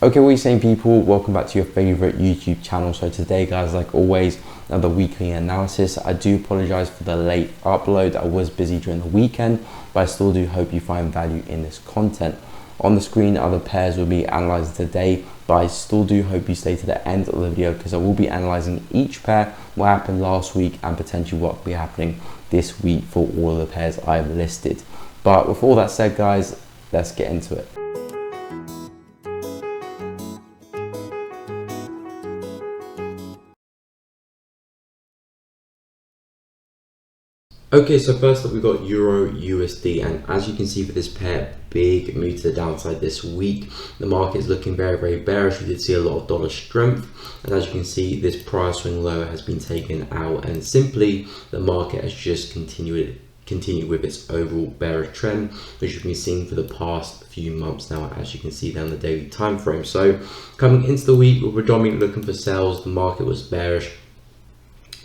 Okay, what are you saying, people? Welcome back to your favorite YouTube channel. So today, guys, like always, another weekly analysis. I do apologize for the late upload. I was busy during the weekend, but I still do hope you find value in this content. On the screen, other pairs will be analyzed today, but I still do hope you stay to the end of the video because I will be analyzing each pair, what happened last week, and potentially what will be happening this week for all of the pairs I've listed. But with all that said, guys, let's get into it. Okay, so first up we've got Euro USD, and as you can see for this pair, big move to the downside this week. The market is looking very bearish. We did see a lot of dollar strength, and as you can see, this price swing lower has been taken out, and simply the market has just continued with its overall bearish trend, which we've been seeing for the past few months now, as you can see down the daily time frame. So coming into the week, we're predominantly looking for sells. The market was bearish,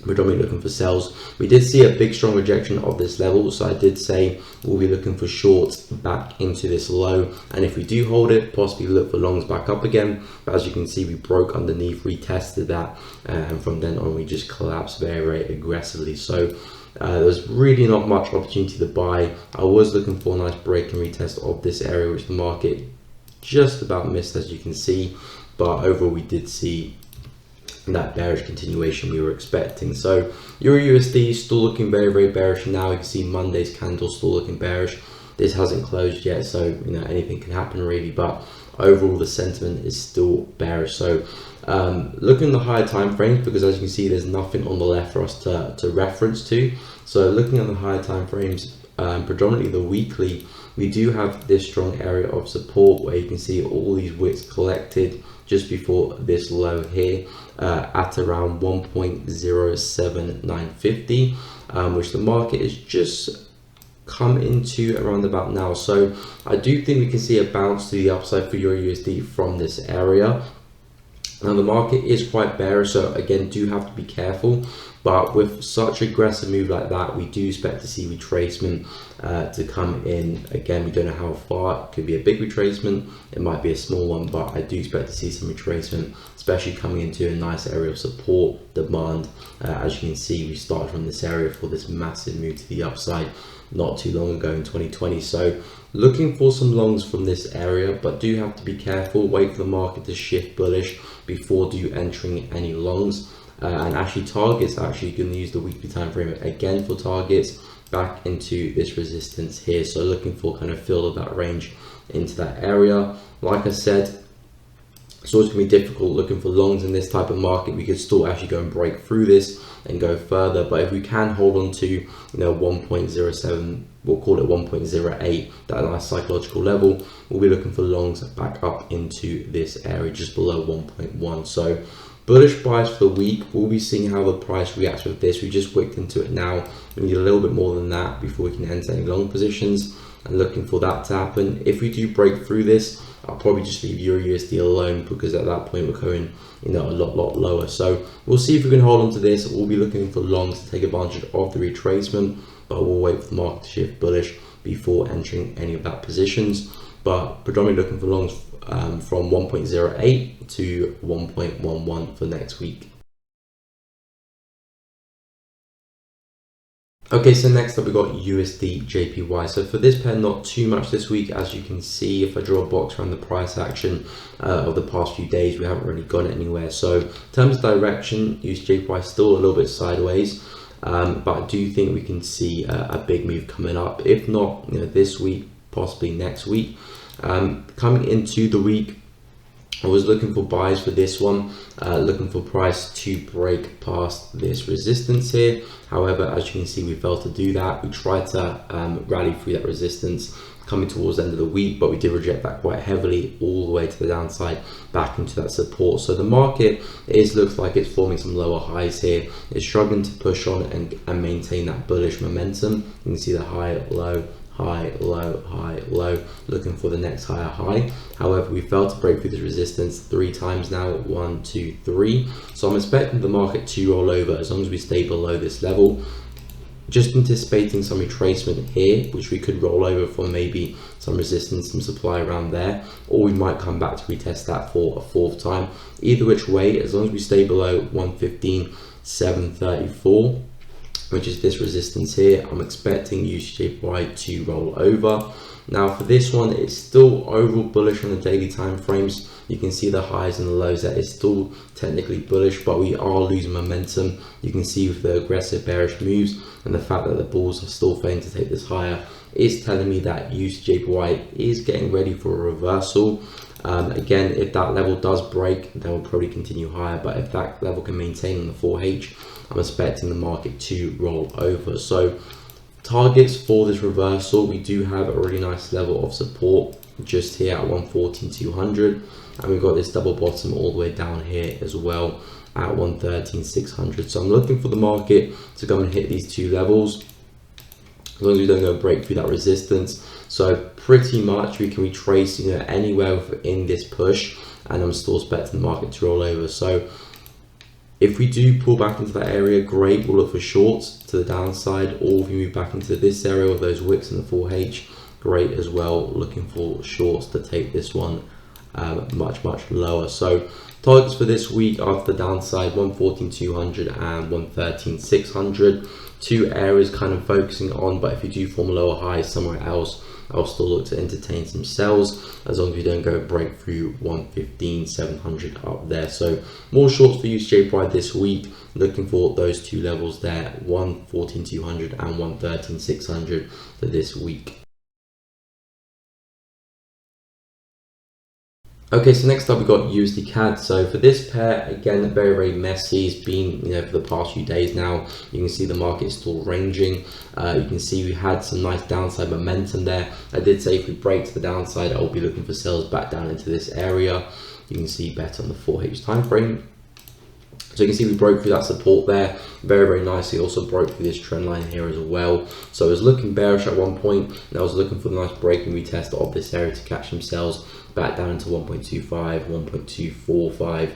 predominantly looking for sells. We did see a big strong rejection of this level, so I did say we'll be looking for shorts back into this low, and if we do hold it, possibly look for longs back up again. But as you can see, we broke underneath, retested that, and from then on we just collapsed very aggressively. So there's really not much opportunity to buy. I was looking for a nice break and retest of this area, which the market just about missed, as you can see, but overall we did see that bearish continuation we were expecting. So Euro USD is still looking very bearish now. You can see Monday's candle still looking bearish. This hasn't closed yet, so anything can happen really, but overall the sentiment is still bearish. So looking at the higher time frames, because as you can see there's nothing on the left for us to reference to. So looking at the higher time frames, predominantly the weekly, we do have this strong area of support where you can see all these wicks collected just before this low here at around 1.07950, which the market is just come into around about now. So I do think we can see a bounce to the upside for Euro USD from this area. Now the market is quite bearish, so again do have to be careful, but with such aggressive move like that, we do expect to see retracement to come in. Again, we don't know how far. It could be a big retracement, it might be a small one, but I do expect to see some retracement, especially coming into a nice area of support demand. As you can see, we started from this area for this massive move to the upside not too long ago in 2020. So looking for some longs from this area, but do have to be careful, wait for the market to shift bullish before entering any longs. And actually targets, actually going to use the weekly time frame again for targets back into this resistance here. So looking for kind of fill of that range into that area. Like I said, it's always going to be difficult looking for longs in this type of market. We could still actually go and break through this and go further, but if we can hold on to 1.07, we'll call it 1.08, that nice psychological level, we'll be looking for longs back up into this area just below 1.1. So bullish price for the week. We'll be seeing how the price reacts with this. We just wicked into it now. We need a little bit more than that before we can enter any long positions, and looking for that to happen. If we do break through this, I'll probably just leave Euro USD alone, because at that point we're going a lot lower. So we'll see if we can hold on to this. We'll be looking for longs to take advantage of the retracement, but we'll wait for the market to shift bullish before entering any of that positions. But predominantly looking for longs from 1.08 to 1.11 for next week. Okay, so next up we've got USD JPY. So for this pair, not too much this week. As you can see, if I draw a box around the price action of the past few days, we haven't really gone anywhere. So in terms of direction, USD JPY still a little bit sideways, but I do think we can see a big move coming up. If not this week, possibly next week. Coming into the week, I was looking for buys for this one, looking for price to break past this resistance here. However, as you can see, we failed to do that. We tried to rally through that resistance coming towards the end of the week, but we did reject that quite heavily all the way to the downside back into that support. So the market looks like it's forming some lower highs here. It's struggling to push on and maintain that bullish momentum. You can see the high, low, high, low, high, low, looking for the next higher high. However, we failed to break through this resistance 3 times now, 1, 2, 3. So I'm expecting the market to roll over as long as we stay below this level. just anticipating some retracement here, which we could roll over for maybe some resistance, some supply around there, or we might come back to retest that for a fourth time. Either which way, as long as we stay below 115,734, which is this resistance here, I'm expecting USD to roll over. Now for this one, it's still overall bullish on the daily time frames. You can see the highs and the lows, that is still technically bullish, but we are losing momentum. You can see with the aggressive bearish moves and the fact that the bulls are still failing to take this higher is telling me that JPY is getting ready for a reversal. Again, if that level does break, then we'll probably continue higher, but if that level can maintain on the 4H, I'm expecting the market to roll over. So targets for this reversal, we do have a really nice level of support just here at 114,200, and we've got this double bottom all the way down here as well at 113,600. So I'm looking for the market to come and hit these two levels, as long as we don't go break through that resistance. So pretty much we can retrace, anywhere within this push, and I'm still expecting the market to roll over. So if we do pull back into that area, great, we'll look for shorts to the downside, or if we move back into this area with those wicks in the 4H, great as well, looking for shorts to take this one much lower. So targets for this week after the downside, 114,200 and 113,600. Two areas kind of focusing on, but if you do form a lower high somewhere else, I'll still look to entertain some sells, as long as we don't go break through 115,700 up there. So more shorts for USD this week, looking for those two levels there, 114,200 and 113,600 for this week. Okay, so next up we've got USD CAD. So for this pair, again, very messy. It's been, for the past few days now. You can see the market is still ranging. You can see we had some nice downside momentum there. I did say if we break to the downside, I'll be looking for sales back down into this area. You can see better on the 4H time frame. So you can see we broke through that support there very nicely. Also broke through this trend line here as well. So I was looking bearish at one point, and I was looking for the nice break and retest of this area to catch some sales back down into 1.25, 1.245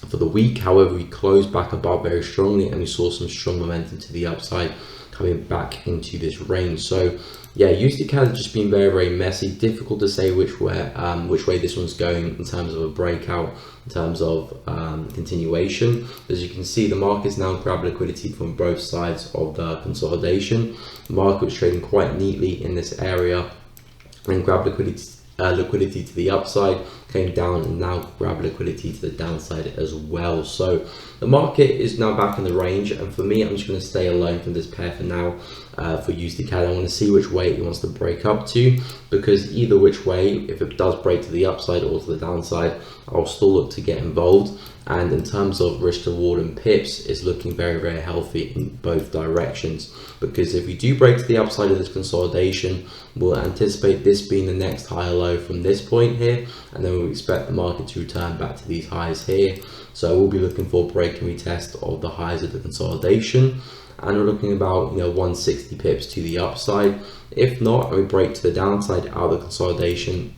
for the week. However, we closed back above very strongly, and we saw some strong momentum to the upside coming back into this range. So yeah, USD CAD has just been very messy. Difficult to say which way this one's going in terms of a breakout, in terms of continuation. As you can see, the market's now grabbed liquidity from both sides of the consolidation. The market was trading quite neatly in this area and grabbed liquidity to the upside, came down, and now grab liquidity to the downside as well. So the market is now back in the range, and for me, I'm just going to stay alone from this pair for now. For USD CAD, I want to see which way it wants to break up to, because either which way, if it does break to the upside or to the downside, I'll still look to get involved. And in terms of risk to reward and pips, it's looking very healthy in both directions, because if we do break to the upside of this consolidation, we'll anticipate this being the next higher low from this point here, and then we'll expect the market to return back to these highs here. So we'll be looking for break and retest of the highs of the consolidation, and we're looking about 160 pips to the upside. If not, and we break to the downside out of the consolidation,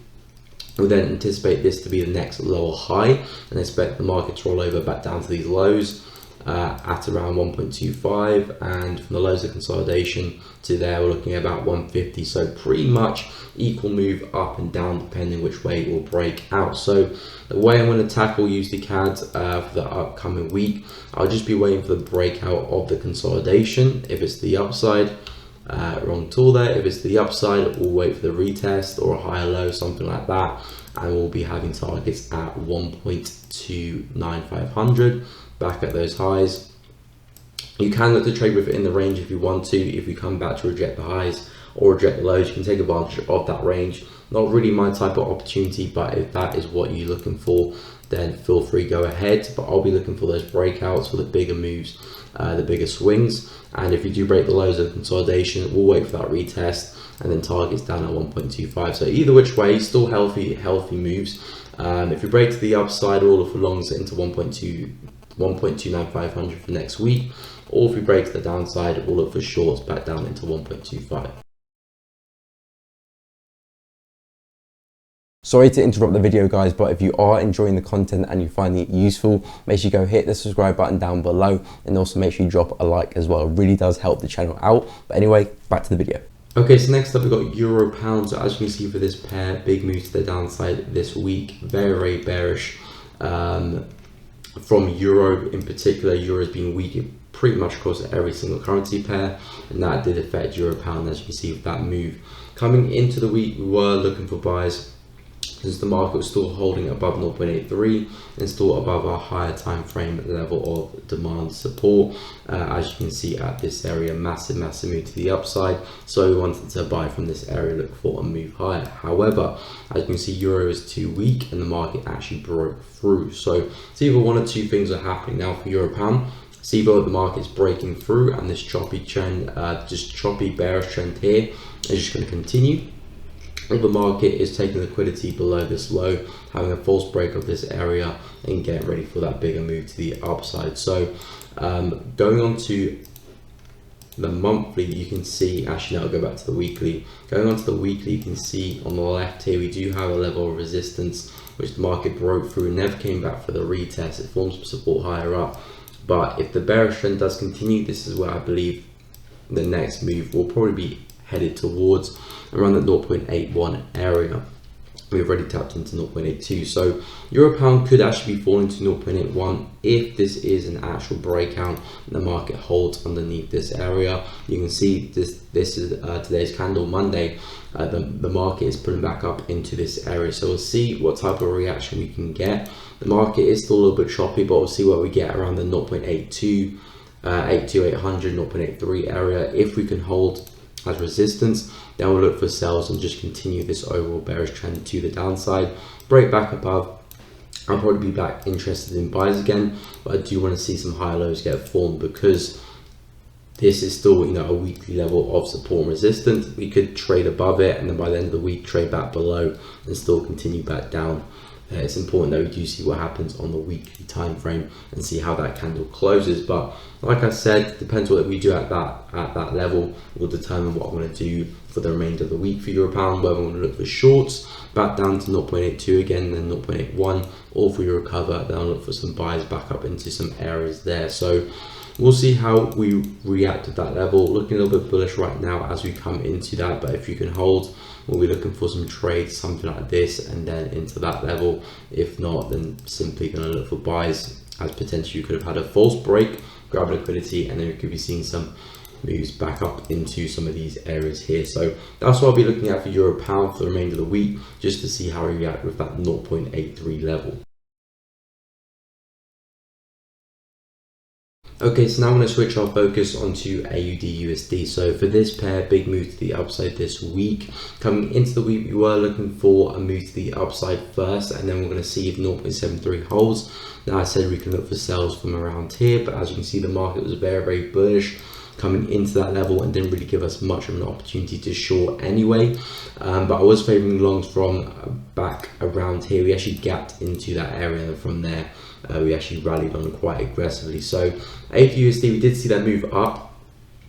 we then anticipate this to be the next lower high, and expect the market to roll over back down to these lows at around 1.25, and from the lows of consolidation to there, we're looking at about 150. So pretty much equal move up and down depending which way it will break out. So the way I'm going to tackle USD CAD for the upcoming week, I'll just be waiting for the breakout of the consolidation. If it's the upside, wrong tool there. If it's the upside, we'll wait for the retest or a higher low, something like that, and we'll be having targets at 1.29500 back at those highs. You can look to trade within the range if you want to. If we come back to reject the highs or reject the lows, you can take advantage of that range. Not really my type of opportunity, but if that is what you're looking for, then feel free, go ahead. But I'll be looking for those breakouts for the bigger moves, the bigger swings. And if you do break the lows of consolidation, we'll wait for that retest and then targets down at 1.25. So either which way, still healthy moves. If you break to the upside, all of the longs into 1.29500 for next week, or if we break to the downside, we'll look for shorts back down into 1.25. Sorry to interrupt the video, guys, but if you are enjoying the content and you're finding it useful, make sure you go hit the subscribe button down below, and also make sure you drop a like as well. It really does help the channel out. But anyway, back to the video. Okay, so next up we've got Euro Pound. So as you can see for this pair, big move to the downside this week. Very bearish from Euro in particular. Euro has been weak pretty much across every single currency pair, and that did affect Euro Pound, as you can see with that move. Coming into the week, we were looking for buys since the market was still holding above 0.83 and still above our higher time frame level of demand support. As you can see at this area, massive move to the upside, so we wanted to buy from this area, look for a move higher. However, as you can see, Euro is too weak and the market actually broke through. So it's either one or two things are happening now for Euro Pound. It's either the market's breaking through and this choppy trend, just choppy bearish trend here is just going to continue, or the market is taking liquidity below this low, having a false break of this area and getting ready for that bigger move to the upside. So going on to the monthly, you can see, actually now I'll go back to the weekly. Going on to the weekly, you can see on the left here, we do have a level of resistance, which the market broke through, never came back for the retest. It forms some support higher up. But if the bearish trend does continue, this is where I believe the next move will probably be headed towards, around the 0.81 area. We've already tapped into 0.82, so Euro Pound could actually be falling to 0.81 if this is an actual breakout and the market holds underneath this area. You can see this is today's candle, Monday. The market is pulling back up into this area, so we'll see what type of reaction we can get. The market is still a little bit choppy, but we'll see what we get around the 0.82, 800, 0.83 area. If we can hold as resistance, then we'll look for sales and just continue this overall bearish trend to the downside. Break back above, I'll probably be back interested in buys again, but I do want to see some higher lows get formed, because this is still, you know, a weekly level of support and resistance. We could trade above it and then by the end of the week trade back below and still continue back down. It's important that we do see what happens on the weekly time frame and see how that candle closes. But like I said, depends what we do at that level will determine what I'm going to do for the remainder of the week for Euro Pound, whether I'm going to look for shorts back down to 0.82 again, then 0.81, or if we recover, then I'll look for some buys back up into some areas there. So we'll see how we react at that level. Looking a little bit bullish right now as we come into that, but if you can hold, we'll be looking for some trades, something like this, and then into that level. If not, then simply going to look for buys, as potentially you could have had a false break, grab liquidity, and then you could be seeing some moves back up into some of these areas here. So that's what I'll be looking at for Euro Pound for the remainder of the week, just to see how we react with that 0.83 level. Okay, so now I'm going to switch our focus onto AUD USD. So for this pair, big move to the upside this week. Coming into the week, we were looking for a move to the upside first, and then we're going to see if 0.73 holds. Now I said we can look for sales from around here, but as you can see, the market was very bullish coming into that level and didn't really give us much of an opportunity to short anyway. But I was favoring longs from back around here. We actually gapped into that area, and from there we actually rallied on quite aggressively. So AUD USD, we did see that move up,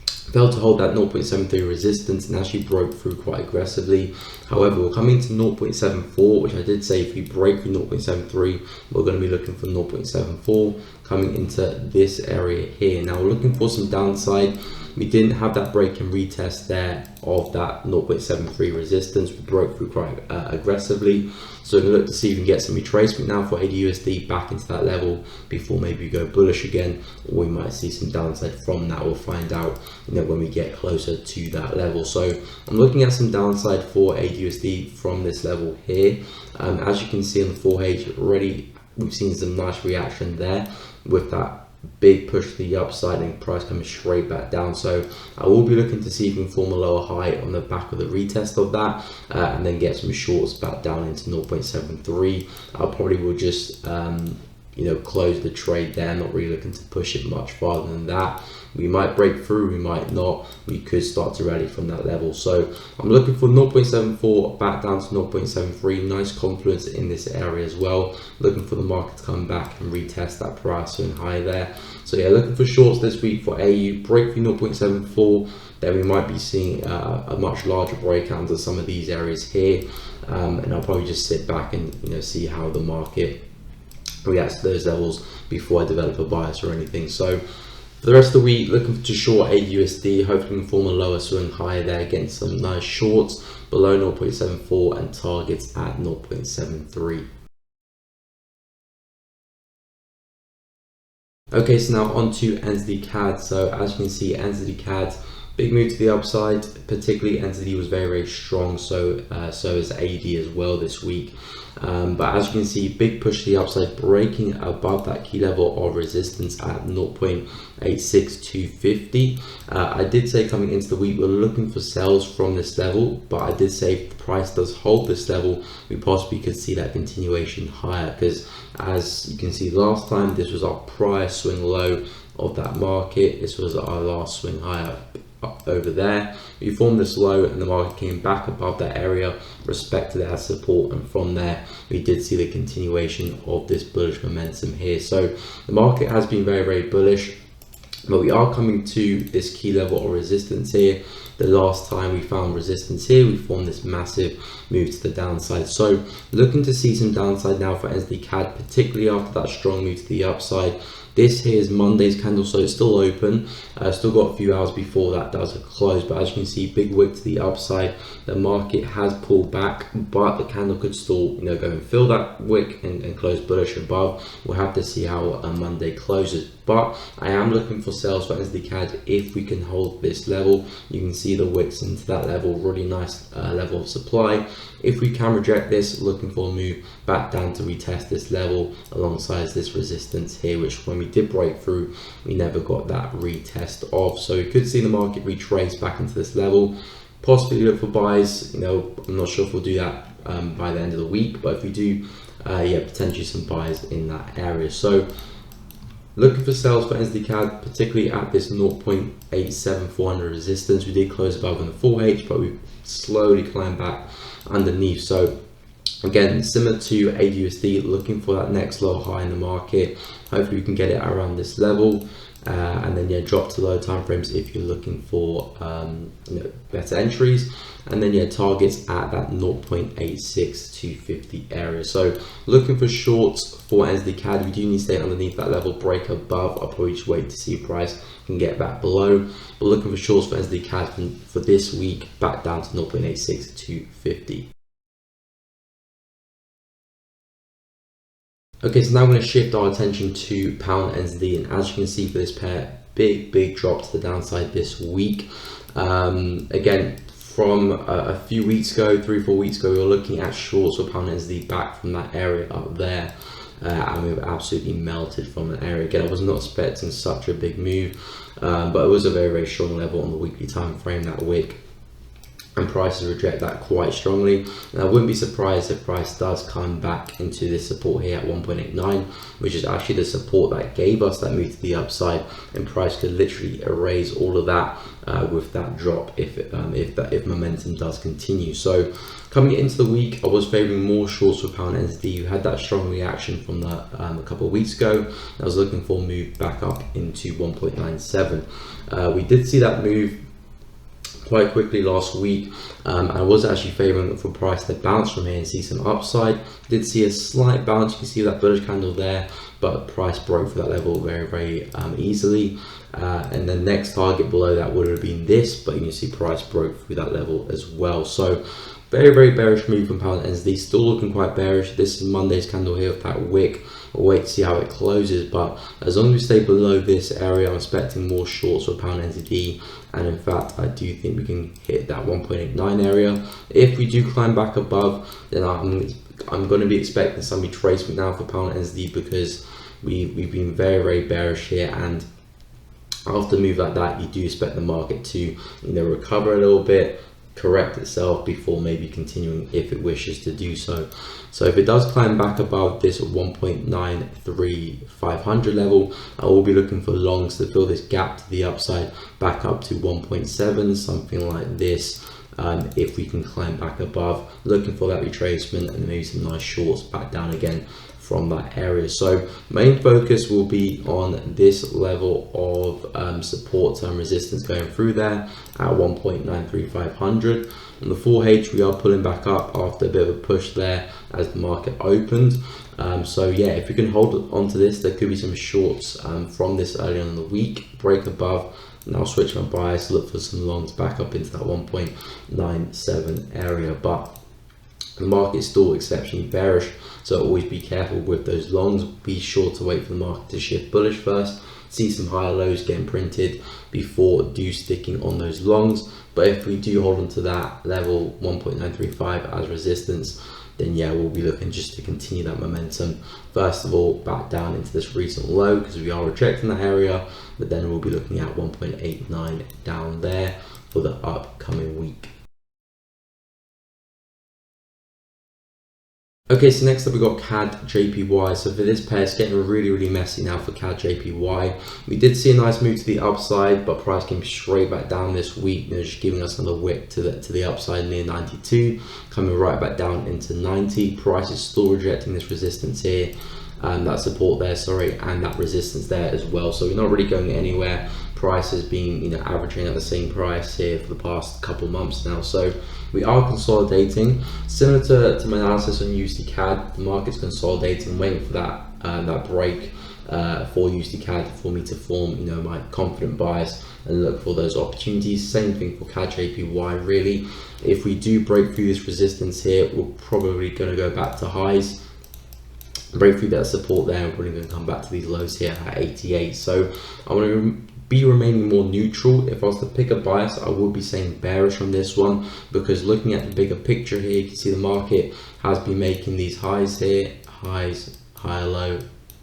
failed to hold that 0.73 resistance and actually broke through quite aggressively. However, we're coming to 0.74, which I did say if we break through 0.73, we're going to be looking for 0.74 coming into this area here. Now we're looking for some downside. We didn't have that break and retest there of that 0.73 resistance. We broke through quite aggressively. So we're going to look to see if we can get some retracement now for AUD USD back into that level before maybe we go bullish again, or we might see some downside from that. We'll find out, you know, when we get closer to that level. So I'm looking at some downside for AUD USD from this level here. As you can see on the 4H already, we've seen some nice reaction there with that big push to the upside and price coming straight back down. So I will be looking to see if we can form a lower high on the back of the retest of that, and then get some shorts back down into 0.73. I probably will just close the trade there. Not really looking to push it much farther than that. We might break through, we might not. We could start to rally from that level. So I'm looking for 0.74 back down to 0.73. Nice confluence in this area as well. Looking for the market to come back and retest that price and high there. So yeah, looking for shorts this week for AU. Break through 0.74. Then we might be seeing a much larger breakout into some of these areas here. And I'll probably just sit back and see how the market reacts to those levels before I develop a bias or anything. So for the rest of the week, looking to short AUSD, hopefully we can form a lower swing higher there, getting some nice shorts below 0.74 and targets at 0.73. Okay, so now on to NZD CAD. So as you can see, NZD CAD, big move to the upside, particularly NZD was very strong, so is AD as well this week. But as you can see, big push to the upside, breaking above that key level of resistance at 0.86250. I did say coming into the week, we're looking for sales from this level, but I did say if the price does hold this level, we possibly could see that continuation higher, because as you can see last time, this was our prior swing low of that market. This was our last swing higher up over there. We formed this low and the market came back above that area, respected it as support, and from there we did see the continuation of this bullish momentum here. So the market has been very bullish, but we are coming to this key level of resistance here. The last time we found resistance here, we formed this massive move to the downside. So looking to see some downside now for NZD CAD, particularly after that strong move to the upside. This here is Monday's candle, so it's still open. Still got a few hours before that does close, but as you can see, big wick to the upside. The market has pulled back, but the candle could still go and fill that wick and close bullish above. We'll have to see how Monday closes, but I am looking for sales for NZD CAD if we can hold this level. You can see the wicks into that level, really nice level of supply. If we can reject this, looking for a move back down to retest this level alongside this resistance here, which when we did break through, we never got that retest of. So we could see the market retrace back into this level, possibly look for buys. I'm not sure if we'll do that by the end of the week, but if we do, yeah, potentially some buys in that area. So looking for sales for NZD CAD, particularly at this 0.87400 resistance. We did close above in the 4H, but we slowly climbed back underneath. So again, similar to AUSD, looking for that next low high in the market. Hopefully we can get it around this level, and then yeah, drop to low time frames if you're looking for better entries, and then yeah, targets at that 0.86250 area. So looking for shorts for NZD CAD, we do need to stay underneath that level, break above. I'll probably just wait to see if price can get back below. But looking for shorts for NZD CAD for this week, back down to 0.86250. Okay, so now I'm going to shift our attention to pound NZD, and as you can see for this pair, big drop to the downside this week. Again, from a few weeks ago, 3-4 weeks ago, we were looking at shorts for pound NZD back from that area up there, and we were absolutely melted from that area. Again, I was not expecting such a big move, but it was a very strong level on the weekly time frame, that wick, and prices reject that quite strongly. And I wouldn't be surprised if price does come back into this support here at 1.89, which is actually the support that gave us that move to the upside, and price could literally erase all of that with that drop if momentum does continue. So coming into the week, I was favoring more shorts for pound NZD. You had that strong reaction from that a couple of weeks ago. I was looking for a move back up into 1.97. We did see that move quite quickly last week. I was actually favoring for price to bounce from here and see some upside. Did see a slight bounce. You can see that bullish candle there, but price broke for that level very easily. And the next target below that would have been this, but you can see price broke through that level as well. So very bearish move from pound NZD. Still looking quite bearish. This is Monday's candle here with that wick. We'll wait to see how it closes, but as long as we stay below this area, I'm expecting more shorts for pound NZD, and in fact I do think we can hit that 1.89 area. If we do climb back above, then I'm going to be expecting some retracement now for pound NZD, because we've been very bearish here, and after a move like that, you do expect the market to recover a little bit, correct itself before maybe continuing if it wishes to do so. So if it does climb back above this 1.93500 level, I will be looking for longs to fill this gap to the upside back up to 1.7, something like this. If we can climb back above, looking for that retracement and maybe some nice shorts back down again from that area. So main focus will be on this level of support and resistance going through there at 1.93500. On the 4H, we are pulling back up after a bit of a push there as the market opened. So yeah, if we can hold on to this, there could be some shorts from this early on in the week, break above, and I'll switch my bias, look for some longs back up into that 1.97 area. But the market is still exceptionally bearish, so always be careful with those longs. Be sure to wait for the market to shift bullish first, see some higher lows getting printed before sticking on those longs. But if we do hold on to that level 1.935 as resistance, then yeah, we'll be looking just to continue that momentum. First of all, back down into this recent low because we are rejecting that area, but then we'll be looking at 1.89 down there for the upcoming week. Okay, so next up we've got CAD JPY. So for this pair, it's getting really messy now for CAD JPY. We did see a nice move to the upside, but price came straight back down this week, just giving us another wick to the upside near 92, coming right back down into 90. Price is still rejecting this resistance here, that support there, sorry, and that resistance there as well. So we're not really going anywhere. Price has been, averaging at the same price here for the past couple months now. So we are consolidating. Similar to my analysis on USD CAD, the market's consolidating, waiting for that break for USD CAD for me to form, my confident bias and look for those opportunities. Same thing for CAD JPY really. If we do break through this resistance here, we're probably going to go back to highs, break through that support there, and we're probably going to come back to these lows here at 88. So I want to be remaining more neutral. If I was to pick a bias, I would be saying bearish on this one, because looking at the bigger picture here, you can see the market has been making these highs here, highs, higher low,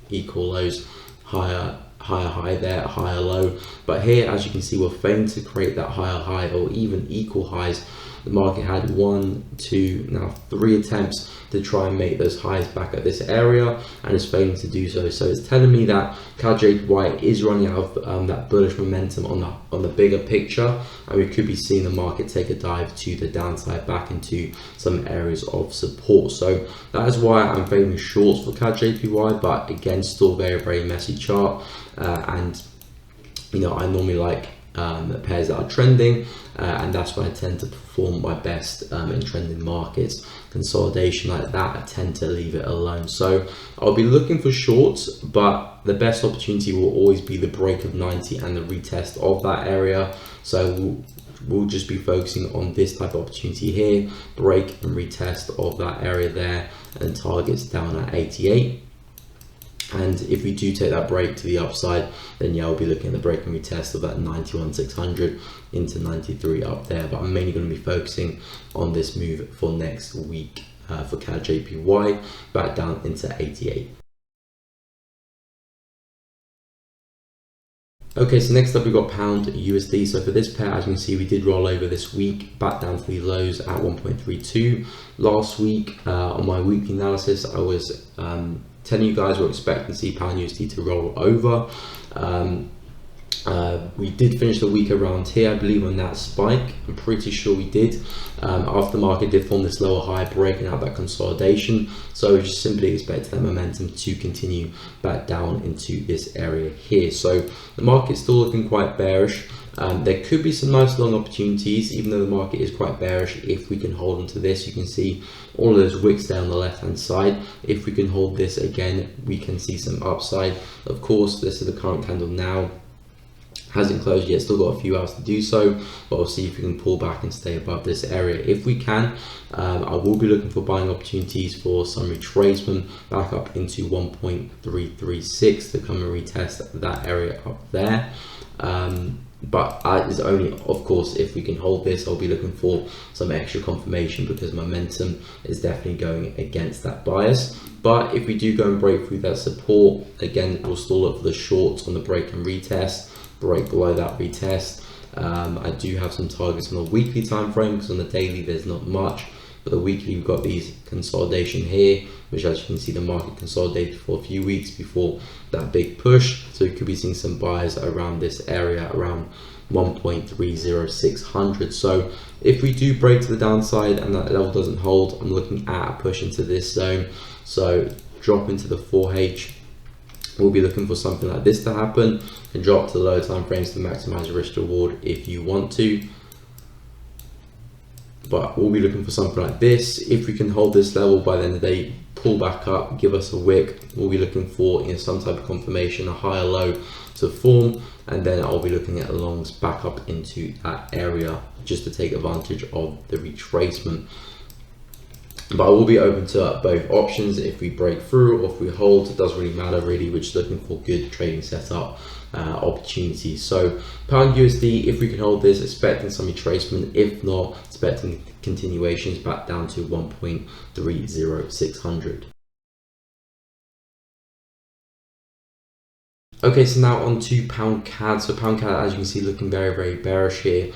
equal lows, higher high there, higher low. But here, as you can see, we're failing to create that higher high or even equal highs. The market had 1, 2, now 3 attempts to try and make those highs back at this area, and is failing to do so. So it's telling me that CAD JPY is running out of that bullish momentum on the bigger picture, and we could be seeing the market take a dive to the downside back into some areas of support. So that is why I'm favoring shorts for CAD JPY, but again, still very messy chart, and I normally like pairs that are trending, and that's when I tend to perform my best in trending markets. Consolidation like that, I tend to leave it alone. So I'll be looking for shorts, but the best opportunity will always be the break of 90 and the retest of that area. So we'll just be focusing on this type of opportunity here, break and retest of that area there, and targets down at 88. And if we do take that break to the upside, then yeah, I'll be looking at the break and retest of that 91,600 into 93 up there. But I'm mainly going to be focusing on this move for next week for CAD JPY back down into 88. Okay, so next up we've got pound USD. So for this pair, as you can see, we did roll over this week back down to the lows at 1.32. Last week on my weekly analysis, I was telling you guys we're expecting to see pound USD to roll over. We did finish the week around here, I believe, on that spike. I'm pretty sure we did. After the market did form this lower high, breaking out that consolidation. So we just simply expect that momentum to continue back down into this area here. So the market's still looking quite bearish. There could be some nice long opportunities, even though the market is quite bearish. If we can hold on to this, you can see all of those wicks there on the left hand side. If we can hold this again, we can see some upside. Of course, this is the current candle now. Hasn't closed yet, still got a few hours to do so, but we'll see if we can pull back and stay above this area. If we can, I will be looking for buying opportunities for some retracement back up into 1.336 to come and retest that area up there. But it's only, of course, if we can hold this. I'll be looking for some extra confirmation because momentum is definitely going against that bias. But if we do go and break through that support, again, we'll still look for the shorts on the break and retest, break below that retest, I do have some targets on the weekly time frame, because on the daily there's not much, but the weekly we've got these consolidation here, which as you can see the market consolidated for a few weeks before that big push. So you could be seeing some buyers around this area, around 1.30600. So if we do break to the downside and that level doesn't hold, I'm looking at a push into this zone. So drop into the 4H, we'll be looking for something like this to happen, and drop to the lower time frames to maximize risk reward if you want to. But we'll be looking for something like this. If we can hold this level by the end of the day, pull back up, give us a wick, we'll be looking for some type of confirmation, a higher low to form, and then I'll be looking at longs back up into that area just to take advantage of the retracement. But I will be open to both options. If we break through or if we hold, it doesn't really matter really. We're just looking for good trading setup opportunities. So pound USD, if we can hold this, expecting some retracement. If not, expecting continuations back down to 1.30600. Okay, so now on to pound CAD. So pound CAD, as you can see, looking very bearish here.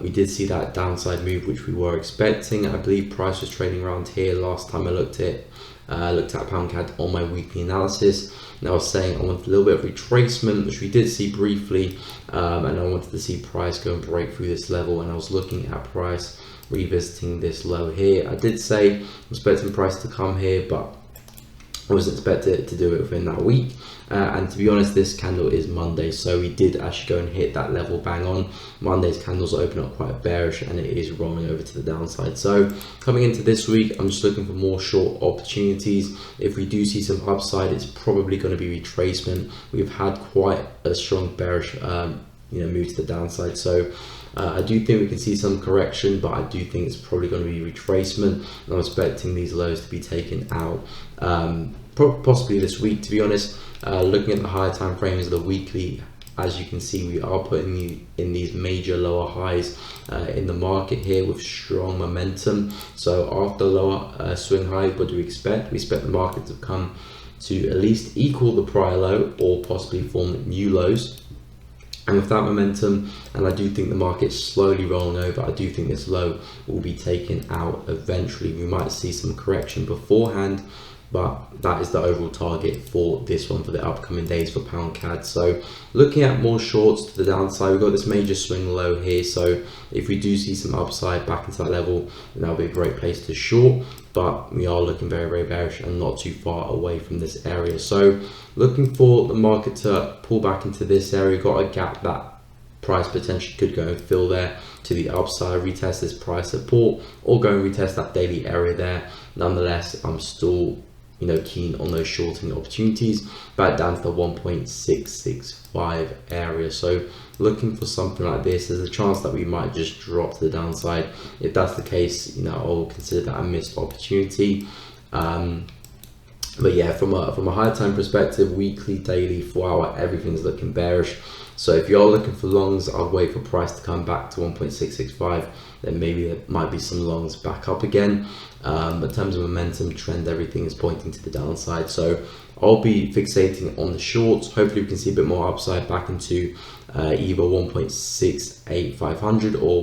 We did see that downside move, which we were expecting. I believe price was trading around here last time I looked at pound CAD on my weekly analysis. And I was saying I wanted a little bit of retracement, which we did see briefly, and I wanted to see price go and break through this level. And I was looking at price revisiting this low here. I did say I'm expecting price to come here, but I wasn't expected to do it within that week. And to be honest, this candle is Monday, so we did actually go and hit that level bang on. Monday's candles open up quite bearish, and it is rolling over to the downside. So coming into this week, I'm just looking for more short opportunities. If we do see some upside, it's probably going to be retracement. We've had quite a strong bearish move to the downside, so I do think we can see some correction, but I do think it's probably going to be retracement, and I'm expecting these lows to be taken out possibly this week, to be honest. Looking at the higher time frames of the weekly, as you can see, we are putting you in these major lower highs in the market here with strong momentum. So after lower swing high, what do we expect? We expect the market to come to at least equal the prior low or possibly form new lows. And with that momentum, and I do think the market's slowly rolling over, I do think this low will be taken out eventually. We might see some correction beforehand, but that is the overall target for this one for the upcoming days for pound CAD. So looking at more shorts to the downside, we've got this major swing low here. So if we do see some upside back into that level, then that'll be a great place to short. But we are looking very bearish and not too far away from this area. So looking for the market to pull back into this area. Got a gap that price potentially could go and fill there to the upside, retest this price support, or go and retest that daily area there. Nonetheless, I'm still keen on those shorting opportunities back down to the 1.665 area. So looking for something like this. There's a chance that we might just drop to the downside. If that's the case, I'll consider that a missed opportunity. But yeah, from a higher time perspective, weekly, daily, 4 hour, everything's looking bearish. So if you're looking for longs, I'll wait for price to come back to 1.665. Then maybe there might be some longs back up again. But in terms of momentum, trend, everything is pointing to the downside. So I'll be fixating on the shorts. Hopefully we can see a bit more upside back into either 1.68500 or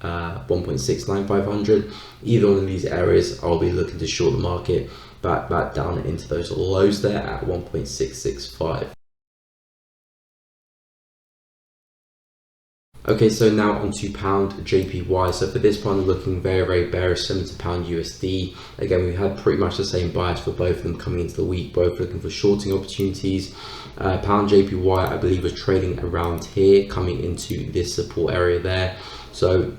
1.69500. Either one of these areas, I'll be looking to short the market back down into those lows there at 1.665. Okay, so now onto pound JPY. So for this one, looking very bearish, similar to pound USD. Again, we had pretty much the same bias for both of them coming into the week, both looking for shorting opportunities. Pound JPY, I believe, was trading around here, coming into this support area there. So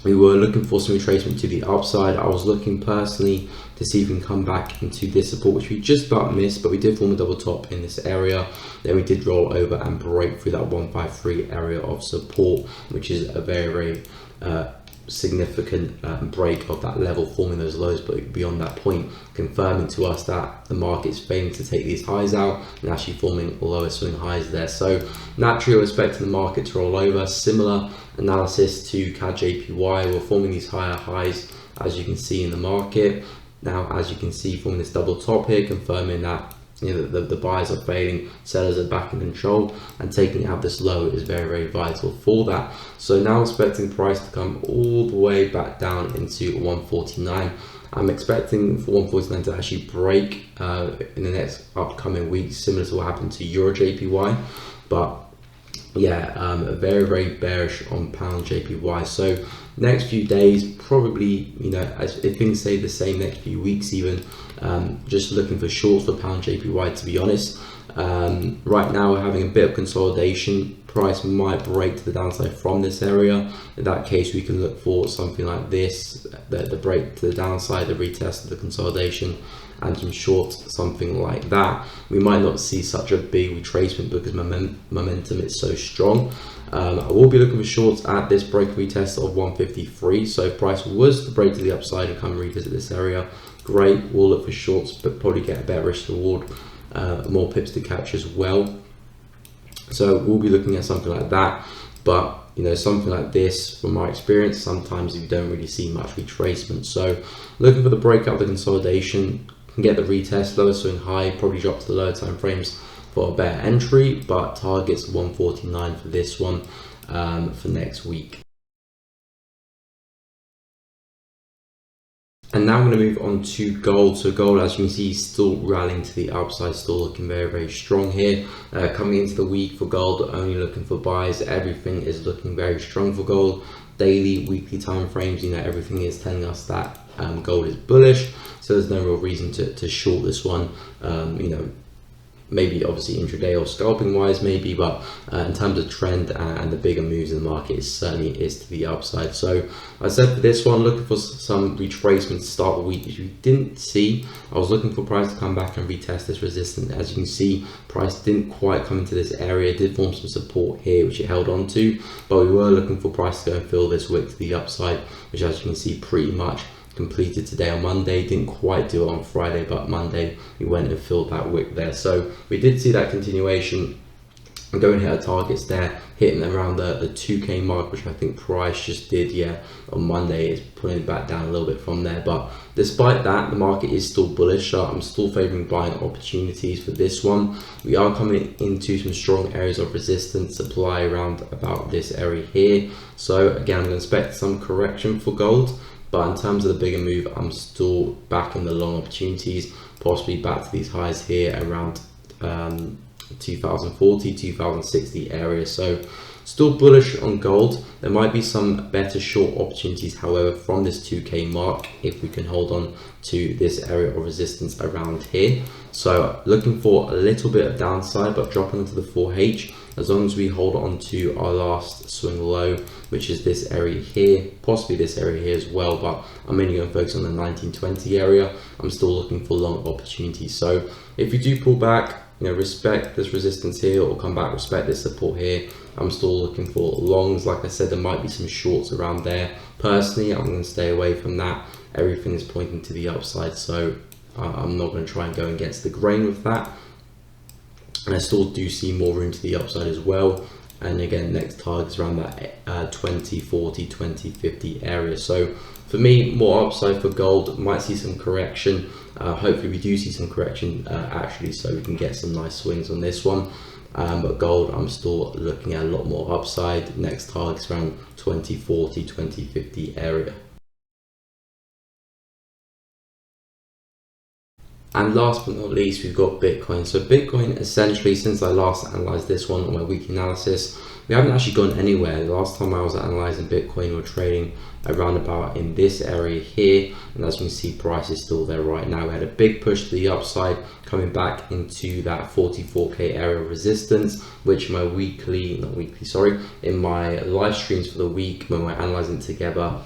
we were looking for some retracement to the upside. I was looking personally to see if we can come back into this support, which we just about missed, but we did form a double top in this area. Then we did roll over and break through that 153 area of support, which is a very significant break of that level, forming those lows, but beyond that point, confirming to us that the market's failing to take these highs out and actually forming lower swing highs there. So naturally, we're expecting the market to roll over. Similar analysis to CAD JPY, we're forming these higher highs, as you can see in the market. Now, as you can see, forming this double top here, confirming that the buyers are failing, sellers are back in control, and taking out this low is very, very vital for that. So now expecting price to come all the way back down into 149. I'm expecting for 149 to actually break in the next upcoming weeks, similar to what happened to Euro JPY. But yeah, very, very bearish on pound JPY. So next few days, probably, if things stay the same, next few weeks even, just looking for shorts for pound JPY, to be honest. Right now we're having a bit of consolidation. Price might break to the downside from this area. In that case, we can look for something like this, the break to the downside, the retest of the consolidation, and some shorts, something like that. We might not see such a big retracement because momentum is so strong. I will be looking for shorts at this break retest of 153. So if price was to break to the upside and come and revisit this area, great. We'll look for shorts, but probably get a better risk reward, more pips to catch as well. So we'll be looking at something like that. But something like this, from my experience, sometimes you don't really see much retracement. So looking for the breakout of the consolidation, can get the retest, lower swing high, probably drop to the lower time frames for a better entry, but targets 149 for this one for next week. And now I'm going to move on to gold. So gold, as you can see, still rallying to the upside, still looking very, very strong here. Coming into the week for gold, only looking for buys. Everything is looking very strong for gold. Daily, weekly time frames, everything is telling us that gold is bullish. So there's no real reason to short this one. Maybe obviously intraday or scalping wise, maybe, but in terms of trend and the bigger moves in the market, it certainly is to the upside. So I said for this one, looking for some retracement to start the week, which we didn't see. I was looking for price to come back and retest this resistance. As you can see, price didn't quite come into this area, did form some support here, which it held on to, but we were looking for price to go and fill this wick to the upside, which, as you can see, pretty much completed today on Monday. Didn't quite do it on Friday, but Monday we went and filled that wick there. So we did see that continuation and go and hit our targets there, hitting around the 2k mark, which I think price just did on Monday. It's pulling back down a little bit from there, but despite that, the market is still bullish. So I'm still favoring buying opportunities for this one. We are coming into some strong areas of resistance, supply around about this area here. So again, I'm going to expect some correction for gold, but in terms of the bigger move, I'm still back in the long opportunities, possibly back to these highs here around 2040, 2060 area. So still bullish on gold. There might be some better short opportunities, however, from this 2k mark, if we can hold on to this area of resistance around here. So looking for a little bit of downside, but dropping into the 4H, as long as we hold on to our last swing low, which is this area here, possibly this area here as well, but I'm mainly going to focus on the 1920 area. I'm still looking for long opportunities. So if you do pull back, respect this resistance here, or come back, respect this support here, I'm still looking for longs. Like I said, there might be some shorts around there. Personally, I'm going to stay away from that. Everything is pointing to the upside, so I'm not going to try and go against the grain with that. And I still do see more room to the upside as well. And again, next target's around that 2040, 2050 area. So for me, more upside for gold. Might see some correction. Hopefully we do see some correction actually, so we can get some nice swings on this one. But gold, I'm still looking at a lot more upside. Next target's around 2040, 2050 area. And last but not least, we've got Bitcoin. So Bitcoin, essentially, since I last analyzed this one on my weekly analysis, we haven't actually gone anywhere. The last time I was analyzing Bitcoin, we were trading around about in this area here. And as you can see, price is still there right now. We had a big push to the upside, coming back into that 44k area of resistance, which in my in my live streams for the week, when we're analyzing together,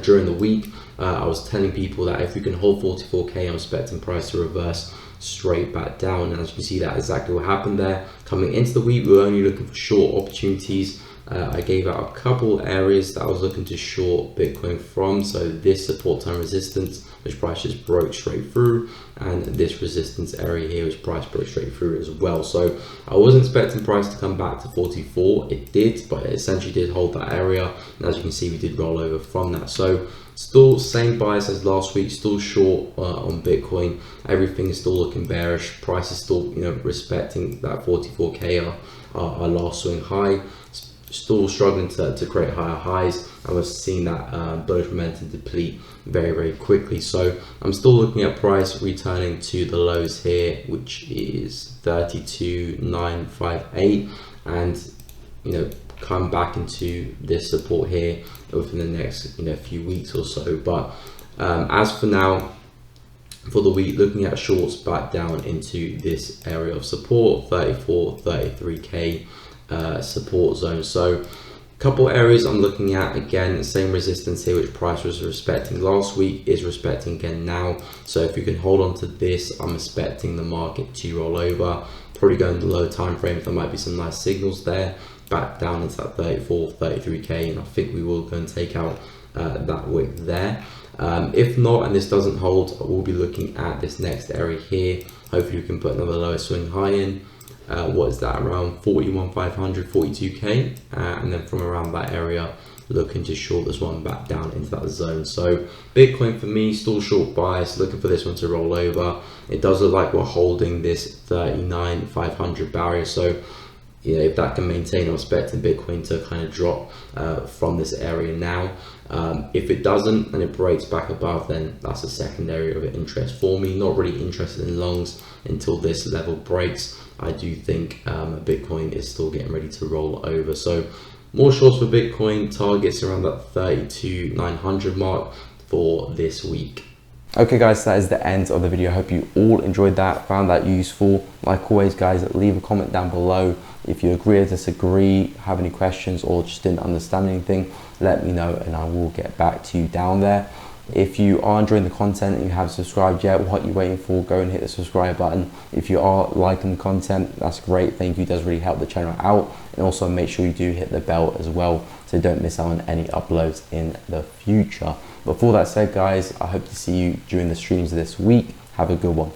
during the week, I was telling people that if we can hold 44k, I'm expecting price to reverse straight back down. And as you can see, that exactly what happened there. Coming into the week, we were only looking for short opportunities. I gave out a couple areas that I was looking to short Bitcoin from. So this support time resistance, which price just broke straight through, and this resistance area here, which price broke straight through as well. So I wasn't expecting price to come back to 44. It did, but it essentially did hold that area. And as you can see, we did roll over from that. So Still same bias as last week, still short on Bitcoin. Everything is still looking bearish. Price is still, you know, respecting that 44k, our last swing high. Still struggling to create higher highs, and we're seeing that bullish momentum deplete very quickly. So I'm still looking at price returning to the lows here, which is 32,958, and you know, come back into this support here within the next, you know, few weeks or so. But as for now, for the week, looking at shorts back down into this area of support, 33k support zone. So a couple areas I'm looking at, again, same resistance here, which price was respecting last week, is respecting again now. So if you can hold on to this, I'm expecting the market to roll over, probably go in the low time frames. There might be some nice signals there, back down into that 33k, and I think we will go and take out that wick there. If not, and this doesn't hold, we'll be looking at this next area here. Hopefully we can put another lower swing high in. What is that, around 41,500, 42k, and then from around that area looking to short this one back down into that zone. So Bitcoin for me, still short bias, looking for this one to roll over. It does look like we're holding this 39,500 barrier, so you know, if that can maintain, I'm expecting Bitcoin to kind of drop from this area now. If it doesn't and it breaks back above, then that's a second area of interest for me. Not really interested in longs until this level breaks. I do think Bitcoin is still getting ready to roll over. So more shorts for Bitcoin, targets around that 32,900 mark for this week. Okay guys, that is the end of the video. I hope you all enjoyed that, found that useful. Like always guys, leave a comment down below. If you agree or disagree, have any questions, or just didn't understand anything, let me know and I will get back to you down there. If you are enjoying the content and you haven't subscribed yet, what are you waiting for? Go and hit the subscribe button. If you are liking the content, that's great. Thank you. It does really help the channel out. And also make sure you do hit the bell as well, so don't miss out on any uploads in the future. But for that said guys, I hope to see you during the streams this week. Have a good one.